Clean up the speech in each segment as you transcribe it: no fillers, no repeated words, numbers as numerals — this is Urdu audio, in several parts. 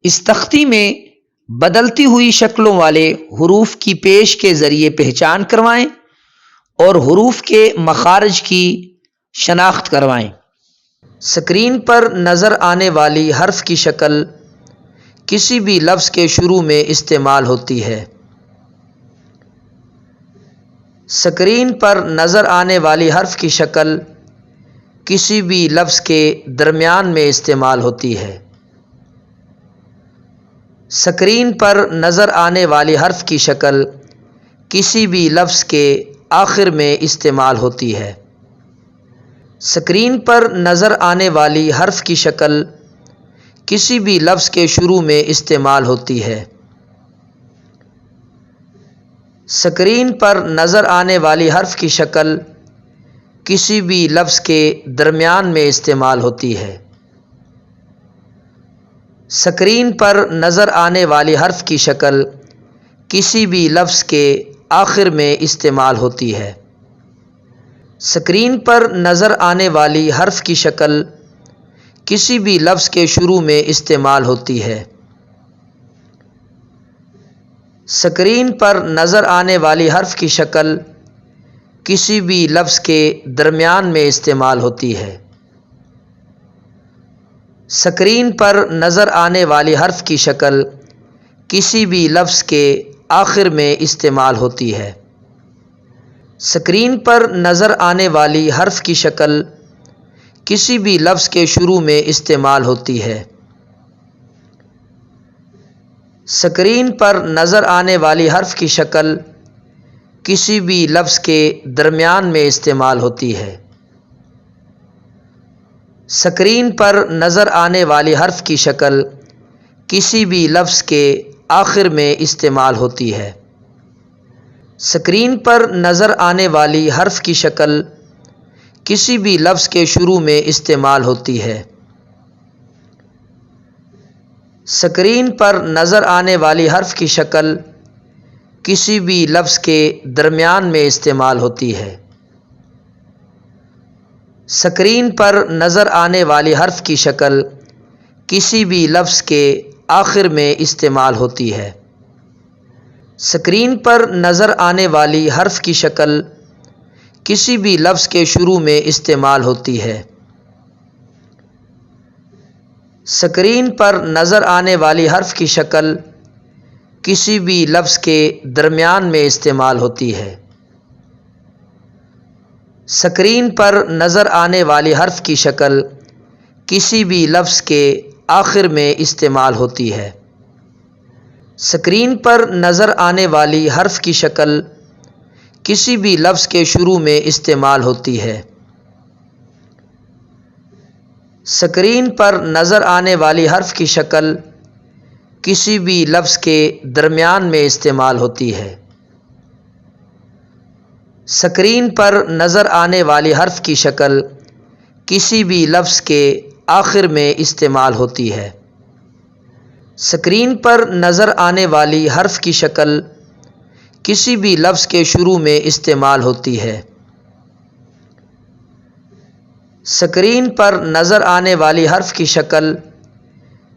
اس تختی میں بدلتی ہوئی شکلوں والے حروف کی پیش کے ذریعے پہچان کروائیں اور حروف کے مخارج کی شناخت کروائیں۔ اسکرین پر نظر آنے والی حرف کی شکل کسی بھی لفظ کے شروع میں استعمال ہوتی ہے۔ اسکرین پر نظر آنے والی حرف کی شکل کسی بھی لفظ کے درمیان میں استعمال ہوتی ہے۔ اسکرین پر نظر آنے والی حرف کی شکل کسی بھی لفظ کے آخر میں استعمال ہوتی ہے۔ اسکرین پر نظر آنے والی حرف کی شکل کسی بھی لفظ کے شروع میں استعمال ہوتی ہے۔ اسکرین پر نظر آنے والی حرف کی شکل کسی بھی لفظ کے درمیان میں استعمال ہوتی ہے۔ اسکرین پر نظر آنے والی حرف کی شکل کسی بھی لفظ کے آخر میں استعمال ہوتی ہے۔ اسکرین پر نظر آنے والی حرف کی شکل کسی بھی لفظ کے شروع میں استعمال ہوتی ہے۔ اسکرین پر نظر آنے والی حرف کی شکل کسی بھی لفظ کے درمیان میں استعمال ہوتی ہے۔ اسکرین پر نظر آنے والی حرف کی شکل کسی بھی لفظ کے آخر میں استعمال ہوتی ہے۔ اسکرین پر نظر آنے والی حرف کی شکل کسی بھی لفظ کے شروع میں استعمال ہوتی ہے۔ اسکرین پر نظر آنے والی حرف کی شکل کسی بھی لفظ کے درمیان میں استعمال ہوتی ہے۔ اسکرین پر نظر آنے والی حرف کی شکل کسی بھی لفظ کے آخر میں استعمال ہوتی ہے۔ اسکرین پر نظر آنے والی حرف کی شکل کسی بھی لفظ کے شروع میں استعمال ہوتی ہے۔ اسکرین پر نظر آنے والی حرف کی شکل کسی بھی لفظ کے درمیان میں استعمال ہوتی ہے۔ اسکرین پر نظر آنے والی حرف کی شکل کسی بھی لفظ کے آخر میں استعمال ہوتی ہے۔ اسکرین پر نظر آنے والی حرف کی شکل کسی بھی لفظ کے شروع میں استعمال ہوتی ہے۔ اسکرین پر نظر آنے والی حرف کی شکل کسی بھی لفظ کے درمیان میں استعمال ہوتی ہے۔ اسکرین پر نظر آنے والی حرف کی شکل کسی بھی لفظ کے آخر میں استعمال ہوتی ہے۔ اسکرین پر نظر آنے والی حرف کی شکل کسی بھی لفظ کے شروع میں استعمال ہوتی ہے۔ اسکرین پر نظر آنے والی حرف کی شکل کسی بھی لفظ کے درمیان میں استعمال ہوتی ہے۔ اسکرین پر نظر آنے والی حرف کی شکل کسی بھی لفظ کے آخر میں استعمال ہوتی ہے۔ اسکرین پر نظر آنے والی حرف کی شکل کسی بھی لفظ کے شروع میں استعمال ہوتی ہے۔ اسکرین پر نظر آنے والی حرف کی شکل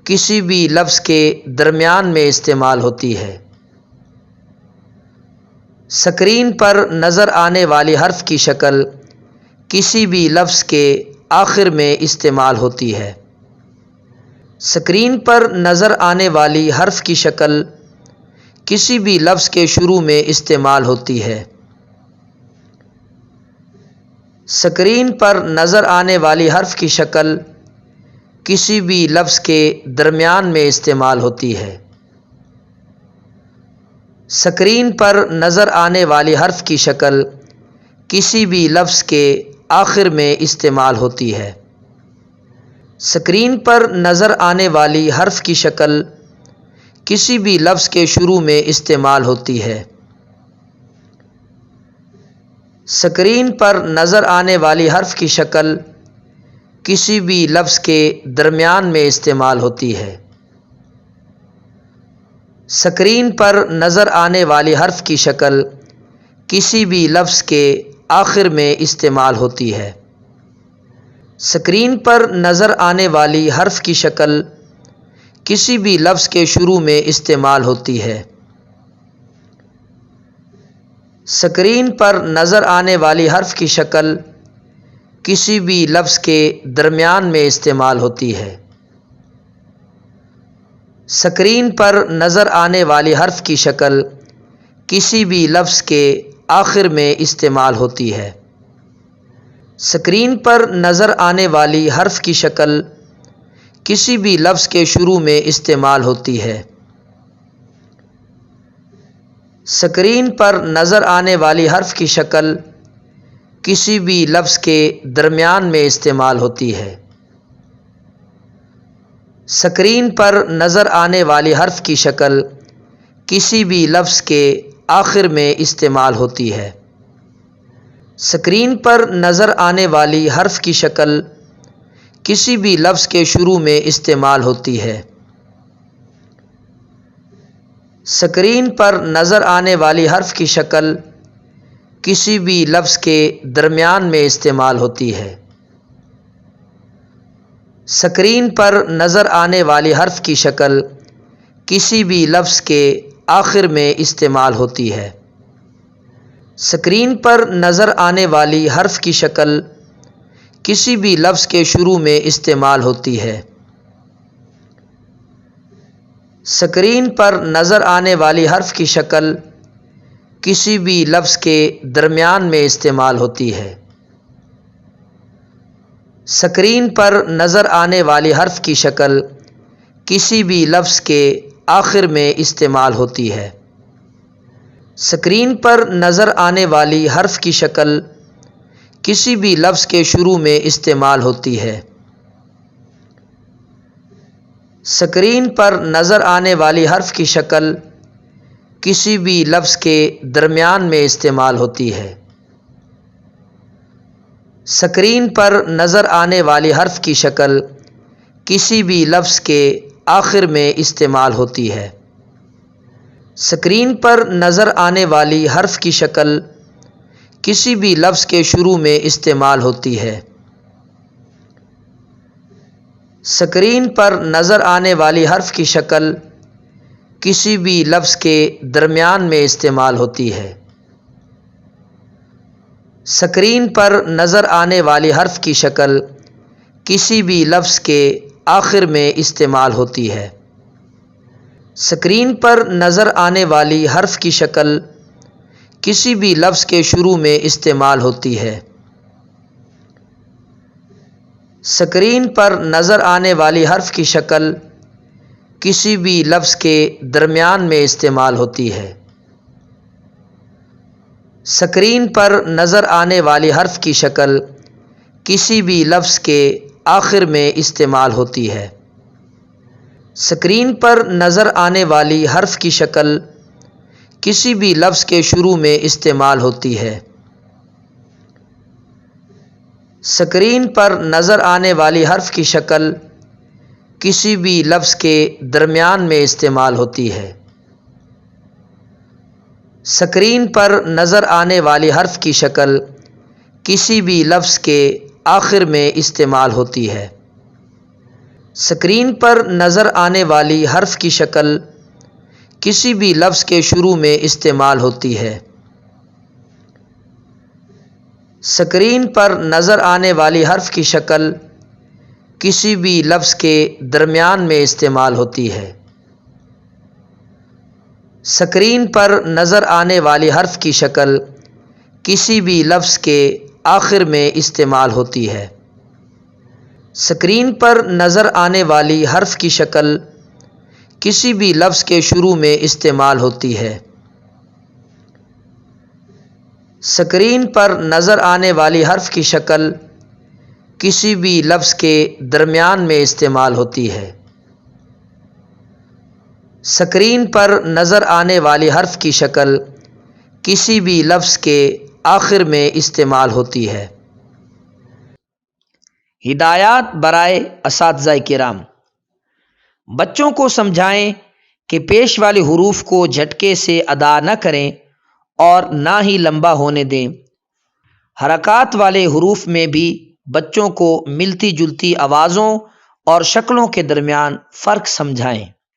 کسی بھی لفظ کے درمیان میں استعمال ہوتی ہے۔ اسکرین پر نظر آنے والی حرف کی شکل کسی بھی لفظ کے آخر میں استعمال ہوتی ہے۔ اسکرین پر نظر آنے والی حرف کی شکل کسی بھی لفظ کے شروع میں استعمال ہوتی ہے۔ اسکرین پر نظر آنے والی حرف کی شکل کسی بھی لفظ کے درمیان میں استعمال ہوتی ہے۔ اسکرین پر نظر آنے والی حرف کی شکل کسی بھی لفظ کے آخر میں استعمال ہوتی ہے۔ اسکرین پر نظر آنے والی حرف کی شکل کسی بھی لفظ کے شروع میں استعمال ہوتی ہے۔ اسکرین پر نظر آنے والی حرف کی شکل کسی بھی لفظ کے درمیان میں استعمال ہوتی ہے۔ اسکرین پر نظر آنے والی حرف کی شکل کسی بھی لفظ کے آخر میں استعمال ہوتی ہے۔ اسکرین پر نظر آنے والی حرف کی شکل کسی بھی لفظ کے شروع میں استعمال ہوتی ہے۔ سکرین پر نظر آنے والی حرف کی شکل کسی بھی لفظ کے درمیان میں استعمال ہوتی ہے۔ سکرین پر نظر آنے والی حرف کی شکل کسی بھی لفظ کے آخر میں استعمال ہوتی ہے۔ سکرین پر نظر آنے والی حرف کی شکل کسی بھی لفظ کے شروع میں استعمال ہوتی ہے۔ سکرین پر نظر آنے والی حرف کی شکل کسی بھی لفظ کے درمیان میں استعمال ہوتی ہے۔ سکرین پر نظر آنے والی حرف کی شکل کسی بھی لفظ کے آخر میں استعمال ہوتی ہے۔ سکرین پر نظر آنے والی حرف کی شکل کسی بھی لفظ کے شروع میں استعمال ہوتی ہے۔ سکرین پر نظر آنے والی حرف کی شکل کسی بھی لفظ کے درمیان میں استعمال ہوتی ہے۔ سکرین پر نظر آنے والی حرف کی شکل کسی بھی لفظ کے آخر میں استعمال ہوتی ہے۔ سکرین پر نظر آنے والی حرف کی شکل کسی بھی لفظ کے شروع میں استعمال ہوتی ہے۔ سکرین پر نظر آنے والی حرف کی شکل کسی بھی لفظ کے درمیان میں استعمال ہوتی ہے۔ سکرین پر نظر آنے والی حرف کی شکل کسی بھی لفظ کے آخر میں استعمال ہوتی ہے۔ سکرین پر نظر آنے والی حرف کی شکل کسی بھی لفظ کے شروع میں استعمال ہوتی ہے۔ سکرین پر نظر آنے والی حرف کی شکل کسی بھی لفظ کے درمیان میں استعمال ہوتی ہے۔ سکرین پر نظر آنے والی حرف کی شکل کسی بھی لفظ کے آخر میں استعمال ہوتی ہے۔ سکرین پر نظر آنے والی حرف کی شکل کسی بھی لفظ کے شروع میں استعمال ہوتی ہے۔ سکرین پر نظر آنے والی حرف کی شکل کسی بھی لفظ کے درمیان میں استعمال ہوتی ہے۔ سکرین پر نظر آنے والی حرف کی شکل کسی بھی لفظ کے آخر میں استعمال ہوتی ہے۔ سکرین پر نظر آنے والی حرف کی شکل کسی بھی لفظ کے شروع میں استعمال ہوتی ہے۔ سکرین پر نظر آنے والی حرف کی شکل کسی بھی لفظ کے درمیان میں استعمال ہوتی ہے۔ سکرین پر نظر آنے والی حرف کی شکل کسی بھی لفظ کے آخر میں استعمال ہوتی ہے۔ سکرین پر نظر آنے والی حرف کی شکل کسی بھی لفظ کے شروع میں استعمال ہوتی ہے۔ سکرین پر نظر آنے والی حرف کی شکل کسی بھی لفظ کے درمیان میں استعمال ہوتی ہے۔ سکرین پر نظر آنے والی حرف کی شکل کسی بھی لفظ کے آخر میں استعمال ہوتی ہے۔ سکرین پر نظر آنے والی حرف کی شکل کسی بھی لفظ کے شروع میں استعمال ہوتی ہے۔ سکرین پر نظر آنے والی حرف کی شکل کسی بھی لفظ کے درمیان میں استعمال ہوتی ہے۔ سکرین پر نظر آنے والی حرف کی شکل کسی بھی لفظ کے آخر میں استعمال ہوتی ہے۔ سکرین پر نظر آنے والی حرف کی شکل کسی بھی لفظ کے شروع میں استعمال ہوتی ہے۔ سکرین پر نظر آنے والی حرف کی شکل کسی بھی لفظ کے درمیان میں استعمال ہوتی ہے۔ سکرین پر نظر آنے والی حرف کی شکل کسی بھی لفظ کے آخر میں استعمال ہوتی ہے۔ ہدایات برائے اساتذہ کرام۔ بچوں کو سمجھائیں کہ پیش والے حروف کو جھٹکے سے ادا نہ کریں اور نہ ہی لمبا ہونے دیں۔ حرکات والے حروف میں بھی بچوں کو ملتی جلتی آوازوں اور شکلوں کے درمیان فرق سمجھائیں۔